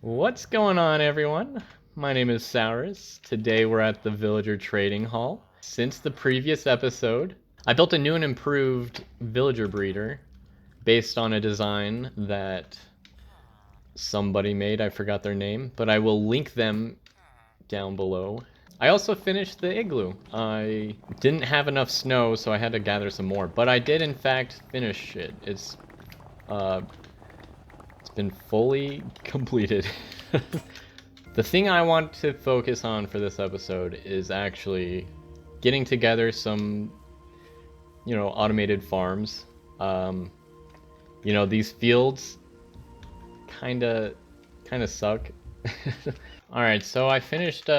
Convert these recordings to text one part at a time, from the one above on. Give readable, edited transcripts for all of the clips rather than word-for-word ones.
What's going on, everyone? My name is Souris. Today we're at the Villager Trading Hall. Since the previous episode, I built a new and improved villager breeder based on a design that somebody made. I forgot their name, but I will link them down below. I also finished the igloo. I didn't have enough snow, so I had to gather some more, but I did in fact finish it. It's been fully completed. The thing I want to focus on for this episode is actually getting together some, automated farms. These fields kinda suck. Alright, so I finished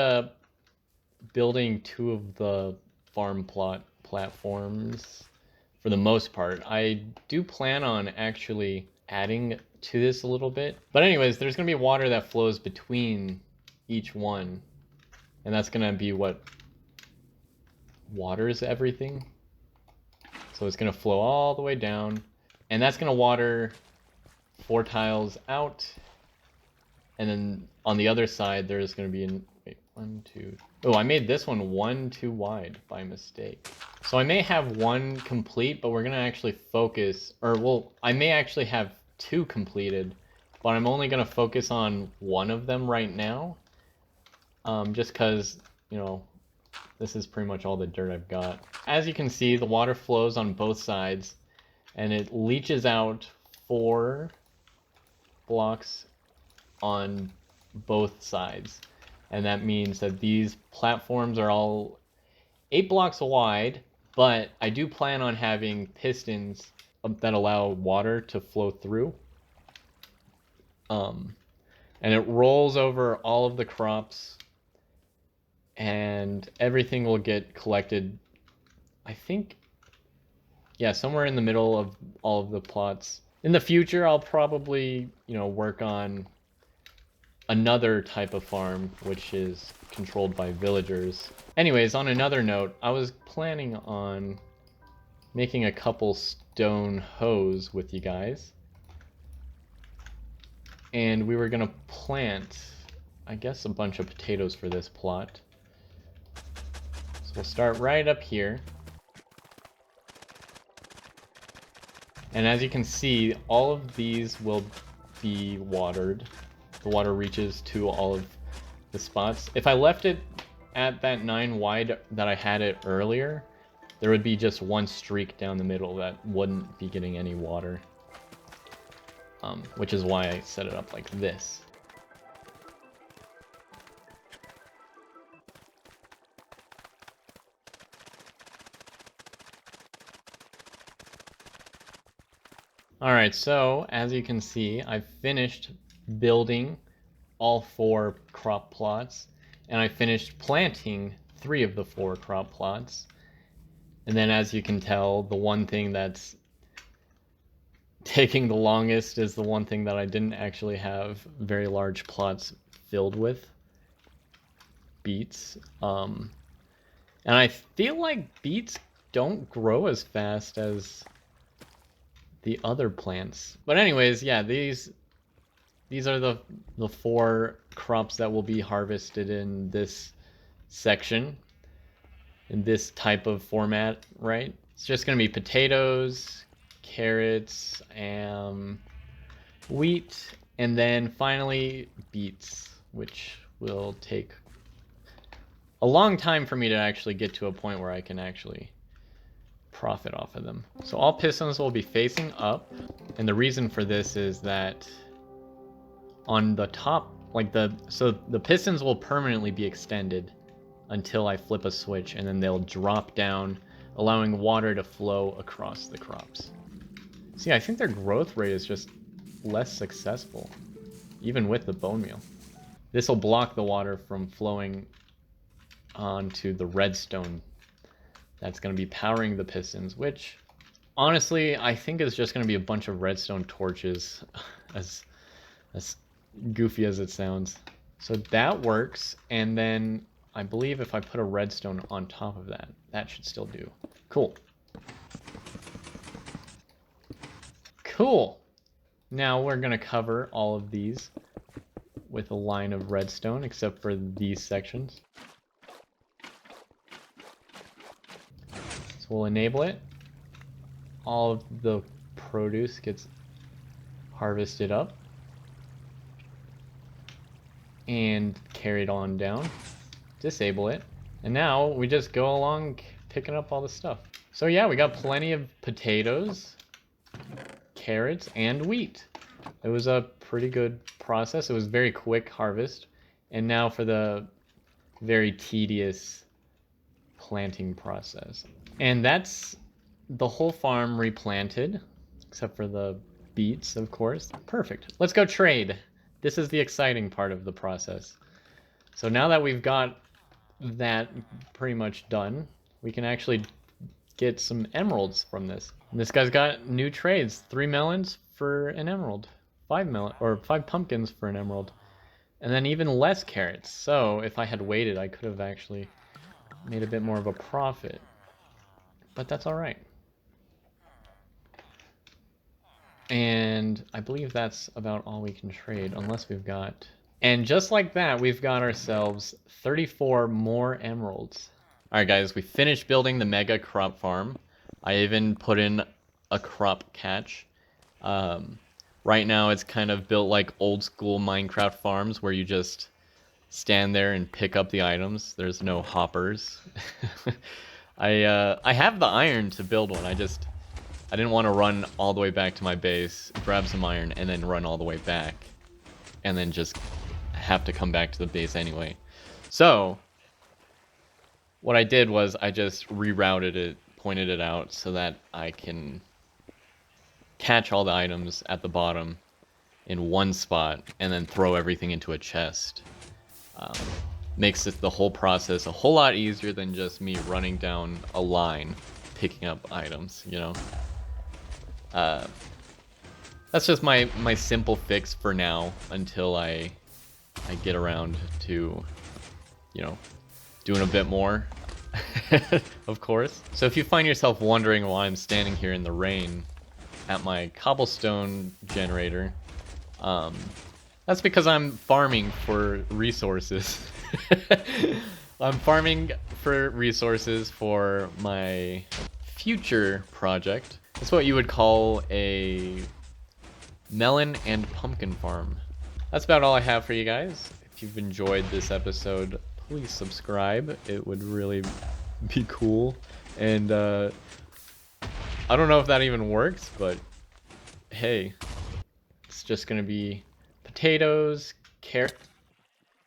building 2 of the farm plot platforms for the most part. I do plan on actually adding to this a little bit. But anyways, there's gonna be water that flows between each one. And that's gonna be what waters everything. So it's gonna flow all the way down. And that's gonna water 4 tiles out. And then on the other side, there's gonna be wait, 1, 2. Oh, I made this one 1 too wide by mistake. So I may have 1 complete, but we're gonna actually focus, I may actually have 2 completed, but I'm only gonna focus on 1 of them right now. Just cause, this is pretty much all the dirt I've got. As you can see, the water flows on both sides, and it leaches out 4 blocks on both sides. And that means that these platforms are all 8 blocks wide, but I do plan on having pistons that allow water to flow through. And it rolls over all of the crops, and everything will get collected, I think, yeah, somewhere in the middle of all of the plots. In the future, I'll probably, work on another type of farm, which is controlled by villagers. Anyways, on another note, I was planning on making a couple stone hoes with you guys. And we were gonna plant, I guess, a bunch of potatoes for this plot. So we'll start right up here. And as you can see, all of these will be watered. The water reaches to all of the spots. If I left it at that 9 wide that I had it earlier, there would be just 1 streak down the middle that wouldn't be getting any water. Which is why I set it up like this. Alright, so as you can see, I've finished building all 4 crop plots, and I finished planting 3 of the 4 crop plots. And then as you can tell, the one thing that's taking the longest is the one thing that I didn't actually have very large plots filled with. Beets. And I feel like beets don't grow as fast as the other plants. But anyways, yeah, these are the 4 crops that will be harvested in this section, in this type of format, right? It's just gonna be potatoes, carrots, and wheat, and then finally beets, which will take a long time for me to actually get to a point where I can actually profit off of them. So all pistons will be facing up, and the reason for this is that on the top, so the pistons will permanently be extended until I flip a switch, and then they'll drop down, allowing water to flow across the crops. See, I think their growth rate is just less successful, even with the bone meal. This will block the water from flowing onto the redstone that's going to be powering the pistons, which honestly I think is just going to be a bunch of redstone torches, as goofy as it sounds. So that works, and then I believe if I put a redstone on top of that, that should still do. Cool. Cool. Now we're going to cover all of these with a line of redstone, except for these sections. So we'll enable it. All of the produce gets harvested up and carried on down. Disable it. And now we just go along picking up all the stuff. So yeah, we got plenty of potatoes, carrots, and wheat. It was a pretty good process. It was very quick harvest. And now for the very tedious planting process. And that's the whole farm replanted, except for the beets, of course. Perfect. Let's go trade. This is the exciting part of the process. So now that we've got that pretty much done, we can actually get some emeralds from this. And this guy's got new trades. 3 melons for an emerald. 5 pumpkins for an emerald. And then even less carrots. So if I had waited, I could have actually made a bit more of a profit. But that's all right. And I believe that's about all we can trade, unless we've got... And just like that, we've got ourselves 34 more emeralds. All right, guys, we finished building the mega crop farm. I even put in a crop catch. Right now, it's kind of built like old school Minecraft farms where you just stand there and pick up the items. There's no hoppers. I have the iron to build one. I didn't want to run all the way back to my base, grab some iron, and then run all the way back, and then just have to come back to the base anyway. So what I did was I just rerouted it, pointed it out so that I can catch all the items at the bottom in one spot and then throw everything into a chest. Makes the whole process a whole lot easier than just me running down a line picking up items, you know? That's just my simple fix for now until I get around to, you know, doing a bit more, of course. So if you find yourself wondering why I'm standing here in the rain at my cobblestone generator, that's because I'm farming for resources. I'm farming for resources for my future project. That's what you would call a melon and pumpkin farm. That's about all I have for you guys. If you've enjoyed this episode, please subscribe. It would really be cool. And I don't know if that even works, but hey, it's just gonna be potatoes, carrots.